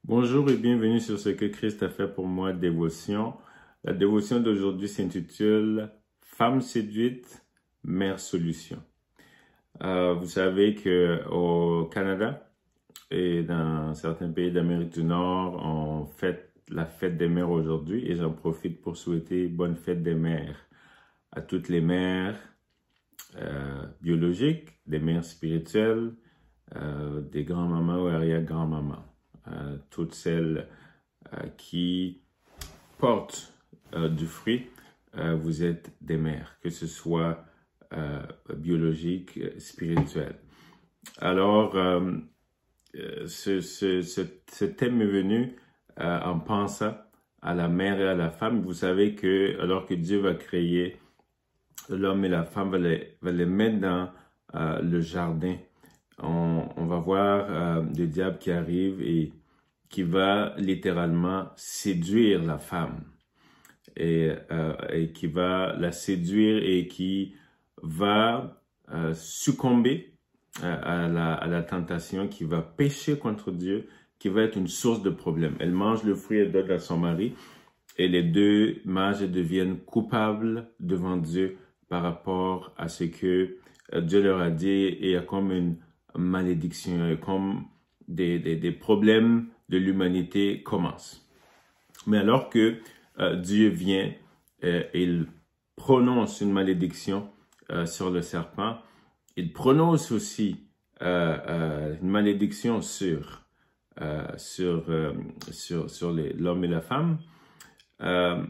Bonjour et bienvenue sur ce que Christ a fait pour moi, dévotion. La dévotion d'aujourd'hui s'intitule Femme séduite, mère solution. Vous savez que au Canada et dans certains pays d'Amérique du Nord, on fête la fête des mères aujourd'hui et j'en profite pour souhaiter bonne fête des mères à toutes les mères biologiques, des mères spirituelles, des grands-mamans ou arrière-grands-mamans. Toutes celles qui portent du fruit, vous êtes des mères, que ce soit biologique, spirituel. Alors, ce thème est venu en pensant à la mère et à la femme. Vous savez que alors que Dieu va créer l'homme et la femme, va les mettre dans le jardin. On va voir le diable qui arrive et qui va littéralement séduire la femme et qui va la séduire et qui va succomber à la tentation, qui va pécher contre Dieu, qui va être une source de problème. Elle mange le fruit et donne à son mari et les deux mages deviennent coupables devant Dieu par rapport à ce que Dieu leur a dit et il y a comme une malédiction, comme des problèmes de l'humanité commencent. Mais alors que Dieu vient, il prononce une malédiction sur le serpent, il prononce aussi une malédiction sur l'homme et la femme. Je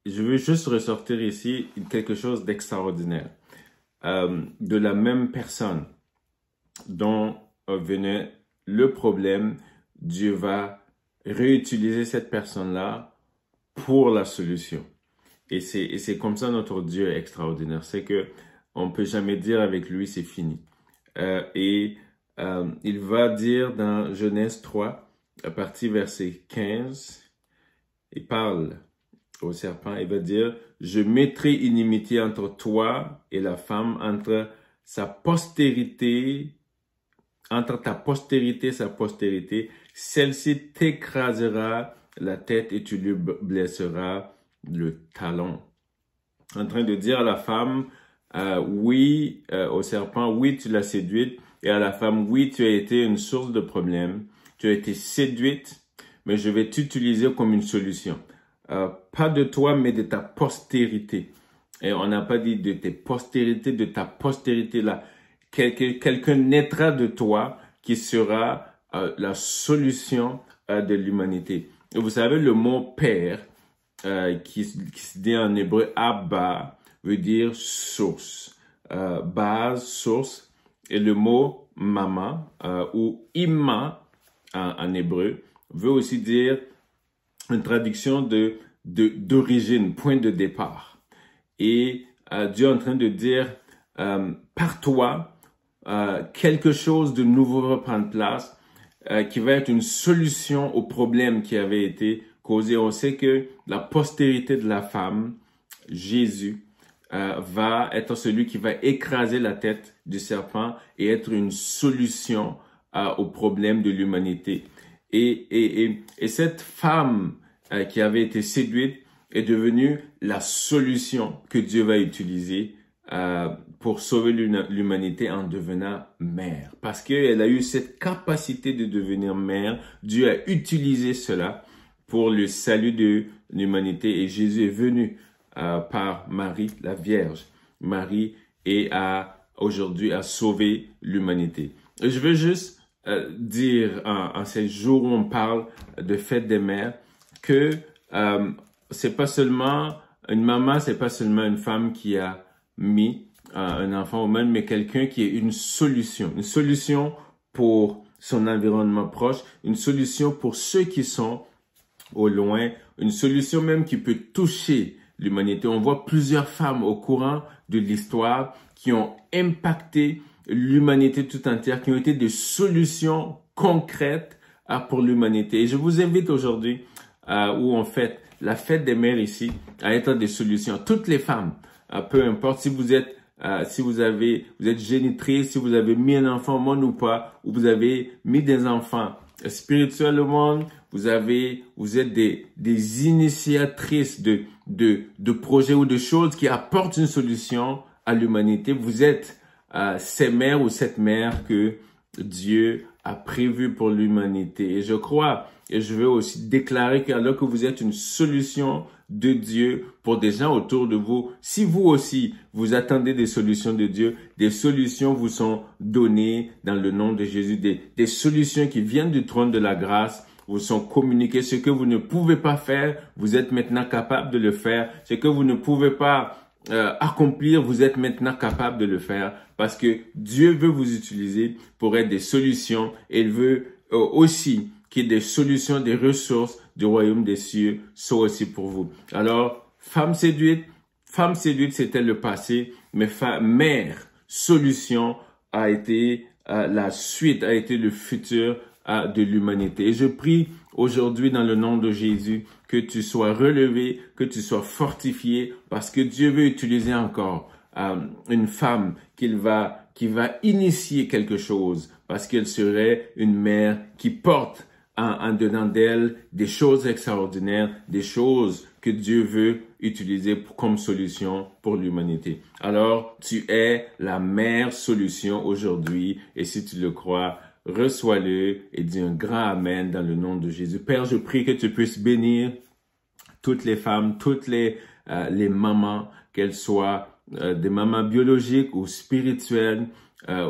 veux juste ressortir ici quelque chose d'extraordinaire. De la même personne dont venait le problème, Dieu va réutiliser cette personne-là pour la solution. Et c'est comme ça notre Dieu est extraordinaire. C'est que on peut jamais dire avec lui c'est fini. Il va dire dans Genèse 3, à partir verset 15, il parle au serpent, il va dire « Je mettrai inimitié entre toi et la femme, entre ta postérité, sa postérité. Celle-ci t'écrasera la tête et tu lui blesseras le talon. » En train de dire à la femme, oui, au serpent, oui, tu l'as séduite. Et à la femme, oui, tu as été une source de problème. Tu as été séduite, mais je vais t'utiliser comme une solution. Pas de toi, mais de ta postérité. Et on n'a pas dit de tes postérités, de ta postérité là. Quelqu'un naîtra de toi qui sera la solution de l'humanité. Et vous savez, le mot père, qui se dit en hébreu Abba, veut dire source, base, source. Et le mot maman ou imma en hébreu veut aussi dire une traduction d'origine, point de départ. Et Dieu est en train de dire, par toi, quelque chose de nouveau va prendre place, qui va être une solution au problème qui avait été causé. On sait que la postérité de la femme, Jésus, va être celui qui va écraser la tête du serpent et être une solution au problème de l'humanité. Et cette femme qui avait été séduite est devenue la solution que Dieu va utiliser pour sauver l'humanité en devenant mère. Parce qu'elle a eu cette capacité de devenir mère, Dieu a utilisé cela pour le salut de l'humanité. Et Jésus est venu par Marie, la Vierge. Marie et aujourd'hui a sauvé l'humanité. Je veux juste dire en ces jours où on parle de fête des mères que c'est pas seulement une maman, c'est pas seulement une femme qui a mis un enfant au monde, mais quelqu'un qui est une solution pour son environnement proche, une solution pour ceux qui sont au loin, une solution même qui peut toucher l'humanité. On voit plusieurs femmes au courant de l'histoire qui ont impacté l'humanité tout entière, qui ont été des solutions concrètes pour l'humanité. Et je vous invite aujourd'hui, où on fête la fête des mères ici, à être des solutions. Toutes les femmes, peu importe si vous êtes vous êtes génitrice, si vous avez mis un enfant au monde ou pas, ou vous avez mis des enfants spirituel au monde. Vous êtes des initiatrices de projets ou de choses qui apportent une solution à l'humanité. Vous êtes ces mères ou cette mère que Dieu a prévu pour l'humanité. Et je crois, et je veux aussi déclarer qu'alors que vous êtes une solution de Dieu pour des gens autour de vous, si vous aussi, vous attendez des solutions de Dieu, des solutions vous sont données dans le nom de Jésus, des solutions qui viennent du trône de la grâce, vous sont communiquées. Ce que vous ne pouvez pas faire, vous êtes maintenant capable de le faire. Ce que vous ne pouvez pas accomplir, vous êtes maintenant capable de le faire parce que Dieu veut vous utiliser pour être des solutions et il veut aussi qu'il y ait des solutions, des ressources du royaume des cieux soient aussi pour vous. Alors, femme séduite, c'était le passé, mais mère, solution a été la suite, a été le futur de l'humanité. Et je prie aujourd'hui dans le nom de Jésus que tu sois relevé, que tu sois fortifié, parce que Dieu veut utiliser encore une femme qui va initier quelque chose, parce qu'elle serait une mère qui porte en dedans d'elle des choses extraordinaires, des choses que Dieu veut utiliser comme solution pour l'humanité. Alors, tu es la meilleure solution aujourd'hui, et si tu le crois, reçois-le et dis un grand amen dans le nom de Jésus. Père, je prie que tu puisses bénir toutes les femmes, toutes les mamans, qu'elles soient des mamans biologiques ou spirituelles,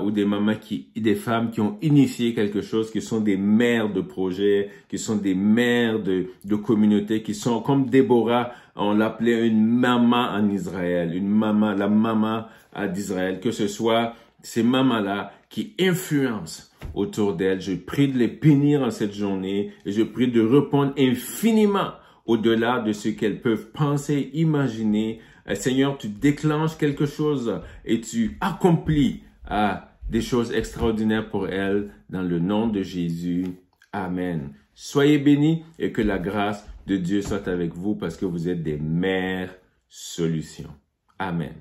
ou des femmes qui ont initié quelque chose, qui sont des mères de projets, qui sont des mères de communautés, qui sont comme Déborah, on l'appelait une maman en Israël, la maman d'Israël, que ce soit ces mamans-là qui influencent autour d'elles. Je prie de les bénir en cette journée et je prie de répondre infiniment au-delà de ce qu'elles peuvent penser, imaginer. Seigneur, tu déclenches quelque chose et tu accomplis des choses extraordinaires pour elles dans le nom de Jésus. Amen. Soyez bénis et que la grâce de Dieu soit avec vous parce que vous êtes des mères solutions. Amen.